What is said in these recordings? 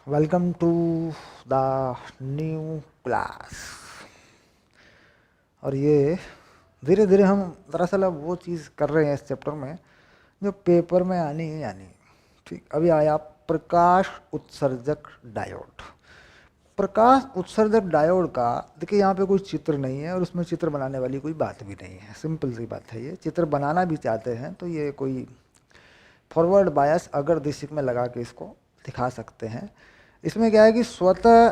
Welcome to the new class. और ये धीरे धीरे हम दरअसल अब वो चीज़ कर रहे हैं इस चैप्टर में जो पेपर में आनी ही आनी। ठीक, अभी आया प्रकाश उत्सर्जक डायोड। प्रकाश उत्सर्जक डायोड का देखिए यहाँ पे कोई चित्र नहीं है और उसमें चित्र बनाने वाली कोई बात भी नहीं है। सिंपल सी बात है, ये चित्र बनाना भी चाहते हैं तो ये कोई फॉरवर्ड बायस अगर दिशक में लगा के इसको दिखा सकते हैं। इसमें क्या है कि स्वतः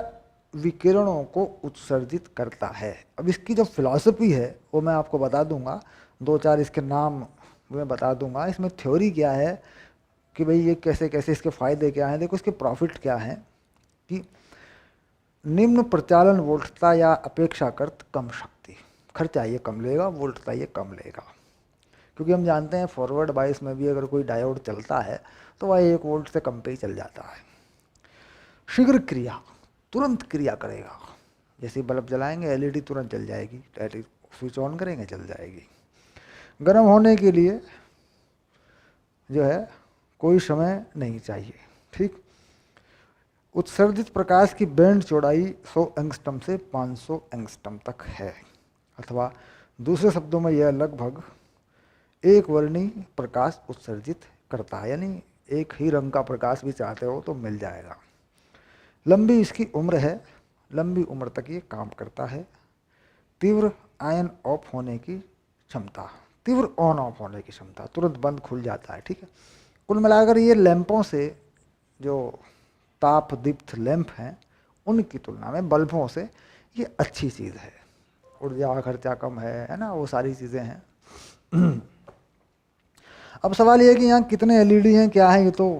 विकिरणों को उत्सर्जित करता है। अब इसकी जो फिलॉसफी है वो मैं आपको बता दूंगा, दो चार इसके नाम मैं बता दूंगा। इसमें थ्योरी क्या है कि भाई ये कैसे कैसे, इसके फ़ायदे क्या हैं। देखो इसके प्रॉफिट क्या हैं कि निम्न प्रचालन वोल्टता या अपेक्षाकृत कम शक्ति, खर्चा ये कम लेगा, वोल्टता ये कम लेगा। क्योंकि हम जानते हैं फॉरवर्ड बायस में भी अगर कोई डायोड चलता है तो वह 1 वोल्ट से कम पे ही चल जाता है। शीघ्र क्रिया, तुरंत क्रिया करेगा। जैसे बल्ब जलाएंगे एलईडी तुरंत जल जाएगी, स्विच ऑन करेंगे चल जाएगी। गर्म होने के लिए जो है कोई समय नहीं चाहिए। ठीक, उत्सर्जित प्रकाश की बैंड चौड़ाई 100 एंगस्ट्रम से 500 एंगस्ट्रम तक है, अथवा दूसरे शब्दों में यह लगभग एक वर्णी प्रकाश उत्सर्जित करता है, यानी एक ही रंग का प्रकाश भी चाहते हो तो मिल जाएगा। लंबी इसकी उम्र है, लंबी उम्र तक ये काम करता है। तीव्र आयन ऑफ होने की क्षमता, तीव्र ऑन ऑफ होने की क्षमता, तुरंत बंद खुल जाता है। ठीक है, कुल मिलाकर ये लैंपों से, जो ताप दीप्त लैंप हैं उनकी तुलना में बल्बों से ये अच्छी चीज़ है। ऊर्जा खर्चा कम है ना, वो सारी चीज़ें हैं। अब सवाल ये है कि यहाँ कितने एलईडी हैं, क्या है, ये तो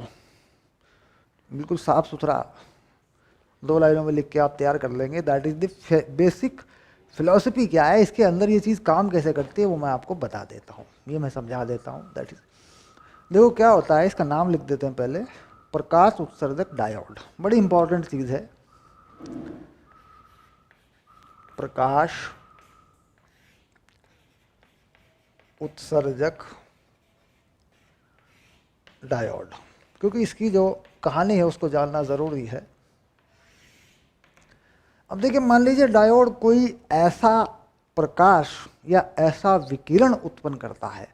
बिल्कुल साफ सुथरा 2 लाइनों में लिख के आप तैयार कर लेंगे। That is the basic philosophy. क्या है इसके अंदर, ये चीज़ काम कैसे करती है वो मैं आपको बता देता हूँ, ये मैं समझा देता हूँ। दैट इज, देखो क्या होता है, इसका नाम लिख देते हैं पहले, प्रकाश उत्सर्जक डायोड। बड़ी इंपॉर्टेंट चीज़ है प्रकाश उत्सर्जक डायोड, क्योंकि इसकी जो कहानी है उसको जानना ज़रूरी है। अब देखिए, मान लीजिए डायोड कोई ऐसा प्रकाश या ऐसा विकिरण उत्पन्न करता है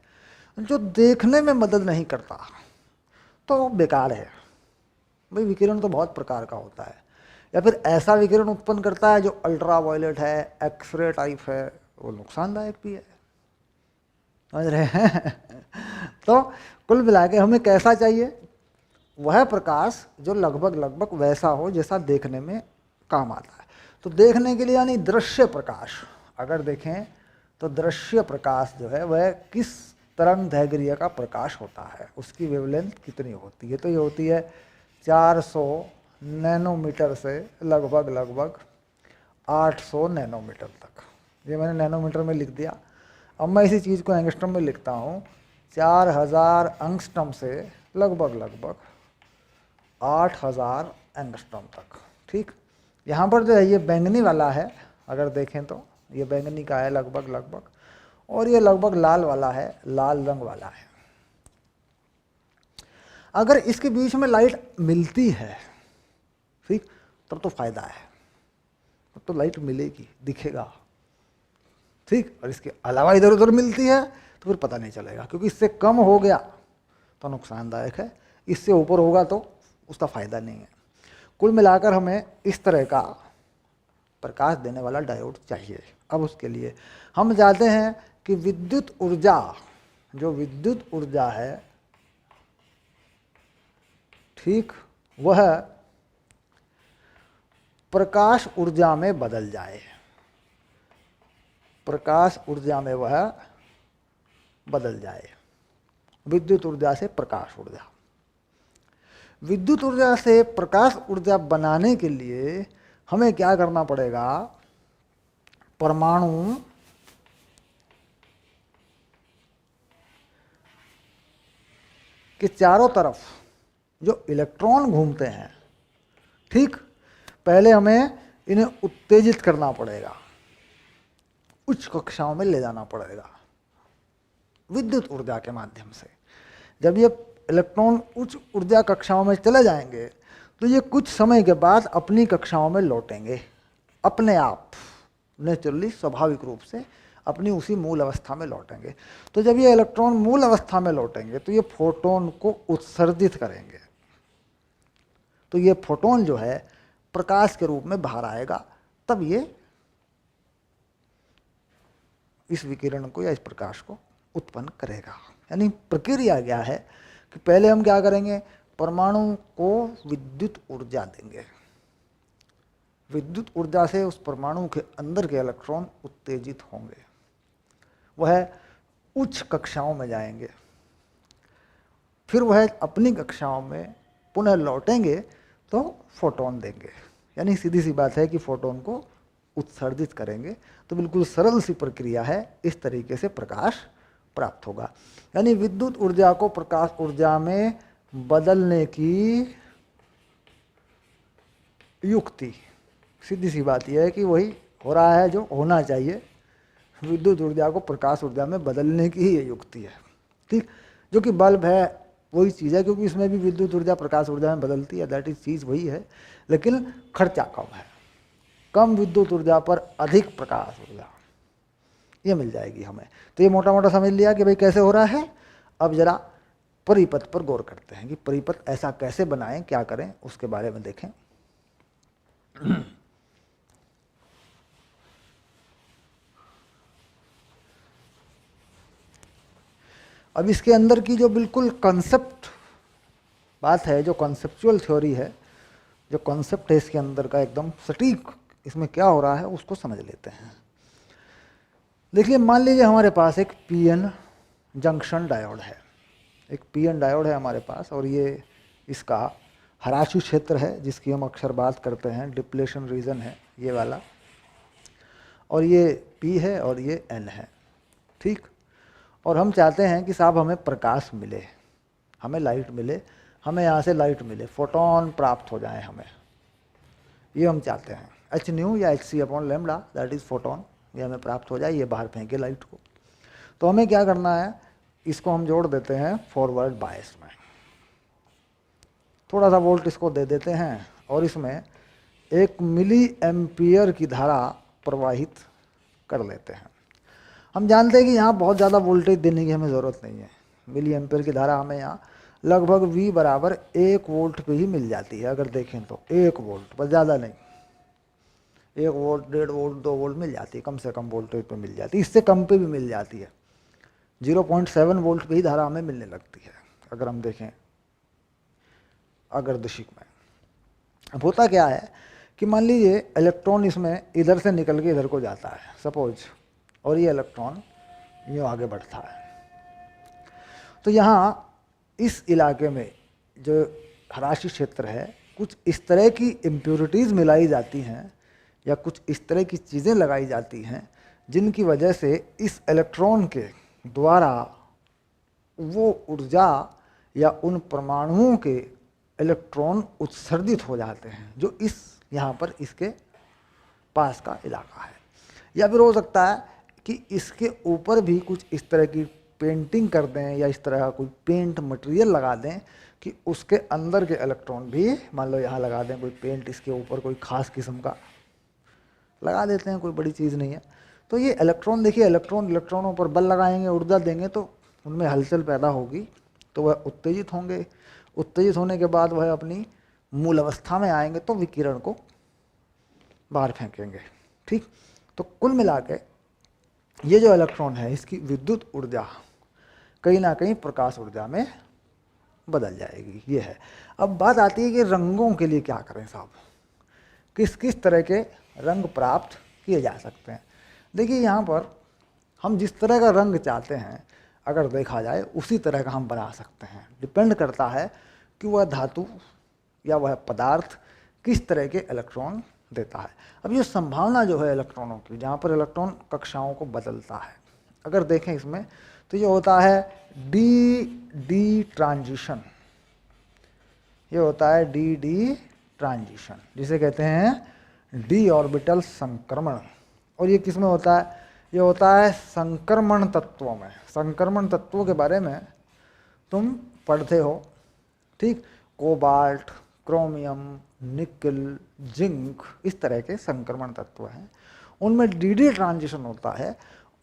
जो देखने में मदद नहीं करता, तो बेकार है। भाई विकिरण तो बहुत प्रकार का होता है। या फिर ऐसा विकिरण उत्पन्न करता है जो अल्ट्रा वायलेट है, एक्सरे टाइप है, वो नुकसानदायक भी है। समझ रहे हैं? तो कुल मिला के हमें कैसा चाहिए, वह प्रकाश जो लगभग लगभग वैसा हो जैसा देखने में काम आता है। तो देखने के लिए यानी दृश्य प्रकाश, अगर देखें तो दृश्य प्रकाश जो है वह किस तरंग दैर्घ्य का प्रकाश होता है, उसकी वेवलेंथ कितनी होती है। तो ये होती है 400 नैनोमीटर से लगभग लगभग 800 नैनोमीटर तक। ये मैंने नैनोमीटर में लिख दिया। अब मैं इसी चीज़ को एंगस्ट्रम में लिखता हूँ, 4000 एंगस्ट्रम से लगभग लगभग 8000 एंगस्ट्रम तक। ठीक, यहाँ पर जो है ये बैंगनी वाला है, अगर देखें तो ये बैंगनी का है लगभग लगभग, और ये लगभग लाल वाला है, लाल रंग वाला है। अगर इसके बीच में लाइट मिलती है, ठीक, तब तो फायदा है, तब तो लाइट मिलेगी, दिखेगा। ठीक, और इसके अलावा इधर उधर मिलती है तो फिर पता नहीं चलेगा, क्योंकि इससे कम हो गया तो नुकसानदायक है, इससे ऊपर होगा तो उसका फायदा नहीं है। कुल मिलाकर हमें इस तरह का प्रकाश देने वाला डायोड चाहिए। अब उसके लिए हम जानते हैं कि विद्युत ऊर्जा, जो विद्युत ऊर्जा है, ठीक, वह प्रकाश ऊर्जा में बदल जाए। प्रकाश ऊर्जा में वह बदल जाए, विद्युत ऊर्जा से प्रकाश ऊर्जा। विद्युत ऊर्जा से प्रकाश ऊर्जा बनाने के लिए हमें क्या करना पड़ेगा, परमाणु के चारों तरफ जो इलेक्ट्रॉन घूमते हैं, ठीक, पहले हमें इन्हें उत्तेजित करना पड़ेगा, उच्च कक्षाओं में ले जाना पड़ेगा विद्युत ऊर्जा के माध्यम से। जब ये इलेक्ट्रॉन उच्च ऊर्जा कक्षाओं में चले जाएंगे तो ये कुछ समय के बाद अपनी कक्षाओं में लौटेंगे अपने आप, नेचुरली, स्वाभाविक रूप से अपनी उसी मूल अवस्था में लौटेंगे। तो जब ये इलेक्ट्रॉन मूल अवस्था में लौटेंगे तो ये फोटोन को उत्सर्जित करेंगे। तो ये फोटोन जो है प्रकाश के रूप में बाहर आएगा, तब ये इस विकिरण को या इस प्रकाश को उत्पन्न करेगा। यानी प्रक्रिया क्या है कि पहले हम क्या करेंगे, परमाणु को विद्युत ऊर्जा देंगे। विद्युत ऊर्जा से उस परमाणु के अंदर के इलेक्ट्रॉन उत्तेजित होंगे, वह उच्च कक्षाओं में जाएंगे, फिर वह अपनी कक्षाओं में पुनः लौटेंगे तो फोटोन देंगे। यानी सीधी सी बात है कि फोटोन को उत्सर्जित करेंगे। तो बिल्कुल सरल सी प्रक्रिया है, इस तरीके से प्रकाश प्राप्त होगा। यानी विद्युत ऊर्जा को प्रकाश ऊर्जा में बदलने की युक्ति, सीधी सी बात यह है कि वही हो रहा है जो होना चाहिए। विद्युत ऊर्जा को प्रकाश ऊर्जा में बदलने की ही ये युक्ति है, ठीक। जो कि बल्ब है वही चीज़ है, क्योंकि इसमें भी विद्युत ऊर्जा प्रकाश ऊर्जा में बदलती है, दैट इज चीज़ वही है, लेकिन खर्चा कम है। कम विद्युत ऊर्जा पर अधिक प्रकाश ऊर्जा ये मिल जाएगी हमें। तो ये मोटा मोटा समझ लिया कि भाई कैसे हो रहा है। अब जरा परिपथ पर गौर करते हैं कि परिपथ ऐसा कैसे बनाएं, क्या करें, उसके बारे में देखें। अब इसके अंदर की जो बिल्कुल कॉन्सेप्ट बात है, जो कॉन्सेप्चुअल थ्योरी है, जो कॉन्सेप्ट है इसके अंदर का एकदम सटीक, इसमें क्या हो रहा है उसको समझ लेते हैं। देखिए, मान लीजिए हमारे पास एक पीएन जंक्शन डायोड है, एक पीएन डायोड है हमारे पास, और ये इसका हराशु क्षेत्र है जिसकी हम अक्सर बात करते हैं, डिप्लेशन रीजन है ये वाला, और ये पी है और ये एन है, ठीक। और हम चाहते हैं कि साहब हमें प्रकाश मिले, हमें लाइट मिले, हमें यहाँ से लाइट मिले, फोटोन प्राप्त हो जाए हमें, ये हम चाहते हैं। एच न्यू या h c upon lambda, that is photon, ये हमें प्राप्त हो जाए, ये बाहर फेंके लाइट को। तो हमें क्या करना है, इसको हम जोड़ देते हैं फॉरवर्ड बायस में, थोड़ा सा वोल्ट इसको दे देते हैं, और इसमें 1 मिली एम्पियर की धारा प्रवाहित कर लेते हैं। हम जानते हैं कि यहाँ बहुत ज़्यादा वोल्टेज देने की हमें ज़रूरत नहीं है। मिली एम्पियर की धारा हमें यहाँ लगभग V बराबर 1 वोल्ट पे ही मिल जाती है, अगर देखें तो 1 वोल्ट, बस ज़्यादा नहीं, 1 वोल्ट, 1.5 वोल्ट, 2 वोल्ट मिल जाती है, कम से कम वोल्टेज पे मिल जाती है। इससे कम पे भी मिल जाती है, 0.7 वोल्ट पे ही धारा हमें मिलने लगती है अगर हम देखें अग्रदिशिक में। अब होता क्या है कि मान लीजिए इलेक्ट्रॉन इसमें इधर से निकल के इधर को जाता है सपोज, और ये इलेक्ट्रॉन यूँ आगे बढ़ता है। तो यहाँ इस इलाके में जो हराशी क्षेत्र है, कुछ इस तरह की इम्प्योरिटीज़ मिलाई जाती हैं या कुछ इस तरह की चीज़ें लगाई जाती हैं जिनकी वजह से इस इलेक्ट्रॉन के द्वारा वो ऊर्जा या उन परमाणुओं के इलेक्ट्रॉन उत्सर्जित हो जाते हैं जो इस यहाँ पर इसके पास का इलाका है। या फिर हो सकता है कि इसके ऊपर भी कुछ इस तरह की पेंटिंग कर दें या इस तरह का कोई पेंट मटेरियल लगा दें कि उसके अंदर के इलेक्ट्रॉन भी, मान लो यहाँ लगा दें कोई पेंट, इसके ऊपर कोई खास किस्म का लगा देते हैं, कोई बड़ी चीज़ नहीं है। तो ये इलेक्ट्रॉन देखिए, इलेक्ट्रॉनों पर बल लगाएंगे, ऊर्जा देंगे तो उनमें हलचल पैदा होगी, तो वह उत्तेजित होंगे। उत्तेजित होने के बाद वह अपनी मूल अवस्था में आएंगे तो विकिरण को बाहर फेंकेंगे, ठीक। तो कुल मिला के ये जो इलेक्ट्रॉन है इसकी विद्युत ऊर्जा कहीं ना कहीं प्रकाश ऊर्जा में बदल जाएगी, ये है। अब बात आती है कि रंगों के लिए क्या करें साहब, किस किस तरह के रंग प्राप्त किए जा सकते हैं। देखिए, यहाँ पर हम जिस तरह का रंग चाहते हैं अगर देखा जाए उसी तरह का हम बना सकते हैं। डिपेंड करता है कि वह धातु या वह पदार्थ किस तरह के इलेक्ट्रॉन देता है। अब ये संभावना जो है इलेक्ट्रॉनों की, जहाँ पर इलेक्ट्रॉन कक्षाओं को बदलता है, अगर देखें इसमें तो ये होता है डी ट्रांजिशन, ये होता है डी ट्रांजिशन, जिसे कहते हैं डी ऑर्बिटल संक्रमण। और ये किस में होता है, ये होता है संक्रमण तत्वों में। संक्रमण तत्वों के बारे में तुम पढ़ते हो, ठीक। कोबाल्ट, क्रोमियम, निकल, जिंक, इस तरह के संक्रमण तत्व हैं, उनमें डी ट्रांजिशन होता है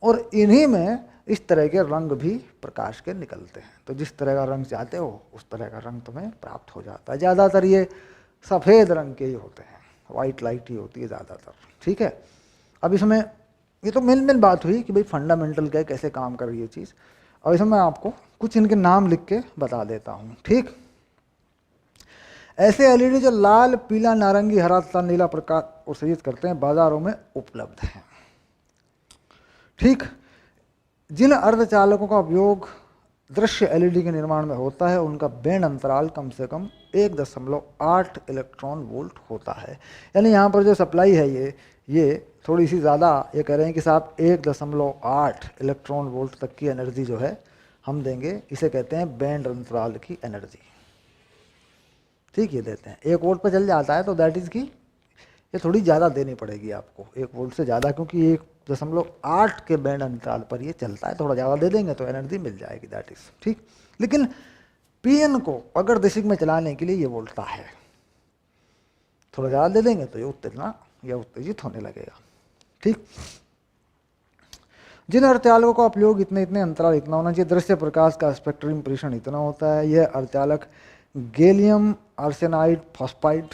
और इन्हीं में इस तरह के रंग भी प्रकाश के निकलते हैं। तो जिस तरह का रंग चाहते हो उस तरह का रंग तुम्हें प्राप्त हो जाता है। ज़्यादातर ये सफ़ेद रंग के ही होते हैं, वाइट लाइट ही होती है ज़्यादातर। ठीक है, अब इसमें ये तो मेन बात हुई कि भाई फंडामेंटल क्या कैसे काम कर रही है चीज़। और इसमें मैं आपको कुछ इनके नाम लिख के बता देता हूँ। ठीक, ऐसे एलईडी जो लाल, पीला, नारंगी, हरा तथा नीला प्रकाश उत्सर्जित करते हैं बाजारों में उपलब्ध हैं। ठीक, जिन अर्धचालकों का उपयोग दृश्य एलईडी के निर्माण में होता है उनका बैंड अंतराल कम से कम 1.8 इलेक्ट्रॉन वोल्ट होता है। यानी यहाँ पर जो सप्लाई है ये थोड़ी सी ज़्यादा, ये कह रहे हैं कि साहब 1.8 इलेक्ट्रॉन वोल्ट तक की एनर्जी जो है हम देंगे, इसे कहते हैं बैंड अंतराल की एनर्जी। ठीक, ये देते हैं 1 वोल्ट पर चल जाता है तो दैट इज़ की ये थोड़ी ज़्यादा देनी पड़ेगी आपको, 1 वोल्ट से ज़्यादा, क्योंकि 1.8 के बैंड अंतराल पर ये चलता है। थोड़ा ज़्यादा दे देंगे तो एनर्जी मिल जाएगी, दैट इज़ ठीक। लेकिन पीएन को अगर दिशिक में चलाने के लिए ये बोलता है, थोड़ा ज़्यादा दे देंगे तो ये उत्तेजित होने लगेगा। ठीक, जिन अर्धचालकों का उपयोग इतने अंतराल इतना होना चाहिए, दृश्य प्रकाश का स्पेक्ट्रम परीक्षण इतना होता है। यह अर्धचालक गैलियम आर्सेनाइड फॉस्फाइड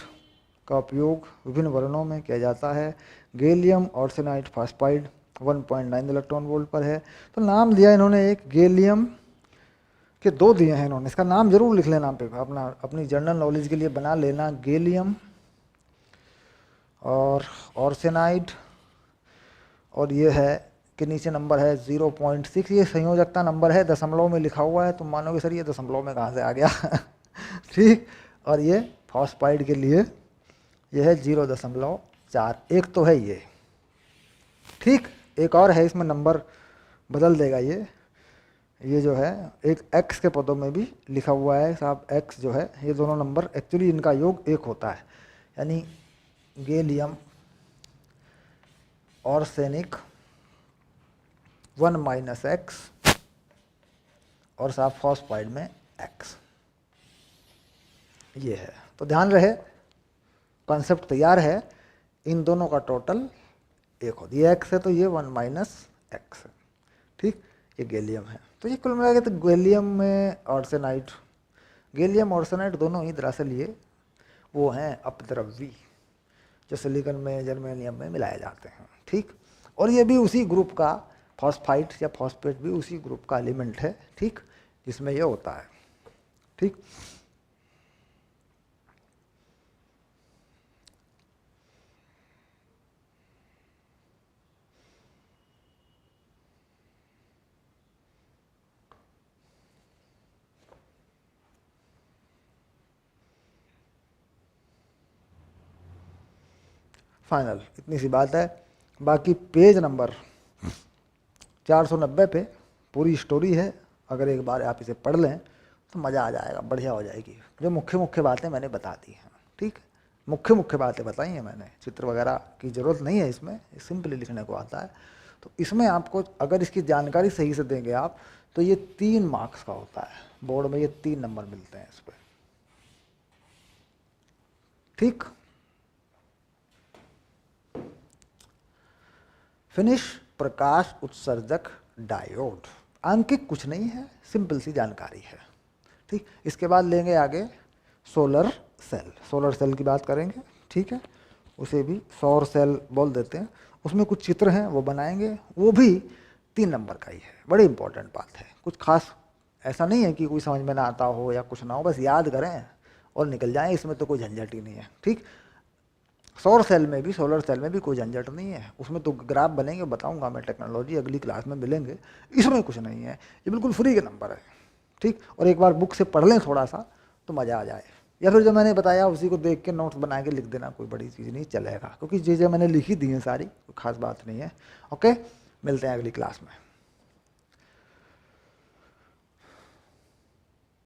का उपयोग विभिन्न वर्णों में किया जाता है। Gallium arsenide phosphide 1.9 electron volt पर है। तो नाम दिया इन्होंने एक, गैलियम के 2 दिए हैं इन्होंने, इसका नाम जरूर लिख लेना पे, अपनी जनरल नॉलेज के लिए बना लेना, गैलियम और आर्सेनाइड। और ये है कि नीचे नंबर है 0.6, ये संयोजकता नंबर है, दशमलव में लिखा हुआ है। तुम मानोगे सर ये दशमलव में कहाँ से आ गया ठीक, और ये फॉस्फाइड के लिए ये है 0.4, एक तो है ये। ठीक, एक और है इसमें नंबर बदल देगा ये जो है एक x के पदों में भी लिखा हुआ है साहब, x जो है ये दोनों नंबर एक्चुअली इनका योग 1 होता है। यानी गैलियम आर्सेनिक 1 - x और साहब फॉस्फाइड में x, ये है। तो ध्यान रहे, कॉन्सेप्ट तैयार है, इन दोनों का टोटल 1 होती है। x है तो ये 1 - x है। ठीक, ये गैलियम है। तो ये कुल मिला के तो गैलियम में गैलियम आर्सेनाइड दोनों ही दरअसल ये वो हैं अपद्रव्य जो सिलिकॉन में, जर्मेनियम में मिलाए जाते हैं। ठीक, और ये भी उसी ग्रुप का, फॉस्फाइड या फॉस्फेट भी उसी ग्रुप का एलिमेंट है। ठीक, जिसमें ये होता है। ठीक, फाइनल इतनी सी बात है। बाकी पेज नंबर 490 पे पूरी स्टोरी है, अगर एक बार आप इसे पढ़ लें तो मज़ा आ जाएगा, बढ़िया हो जाएगी। जो मुख्य बातें मैंने बता दी हैं। ठीक, मुख्य बातें बताई हैं मैंने, चित्र वगैरह की ज़रूरत नहीं है इसमें, सिंपली लिखने को आता है। तो इसमें आपको अगर इसकी जानकारी सही से देंगे आप तो ये 3 मार्क्स का होता है, बोर्ड में ये 3 नंबर मिलते हैं इस पर। ठीक, फिनिश प्रकाश उत्सर्जक डायोड, अंकित कुछ नहीं है, सिंपल सी जानकारी है। ठीक, इसके बाद लेंगे आगे सोलर सेल की बात करेंगे। ठीक है, उसे भी सौर सेल बोल देते हैं। उसमें कुछ चित्र हैं वो बनाएंगे, वो भी 3 नंबर का ही है। बड़ी इंपॉर्टेंट बात है, कुछ खास ऐसा नहीं है कि कोई समझ में ना आता हो या कुछ ना हो, बस याद करें और निकल जाएं, इसमें तो कोई झंझट ही नहीं है। ठीक, सोलर सेल में भी कोई झंझट नहीं है, उसमें तो ग्राफ बनेंगे, बताऊंगा मैं, टेक्नोलॉजी अगली क्लास में मिलेंगे। इसमें कुछ नहीं है, ये बिल्कुल फ्री के नंबर है। ठीक, और एक बार बुक से पढ़ लें थोड़ा सा तो मज़ा आ जाए, या फिर जो मैंने बताया उसी को देख के नोट्स बना के लिख देना, कोई बड़ी चीज़ नहीं, चलेगा, क्योंकि चीज़ें मैंने लिखी दी हैं सारी, कोई खास बात नहीं है। ओके, मिलते हैं अगली क्लास में।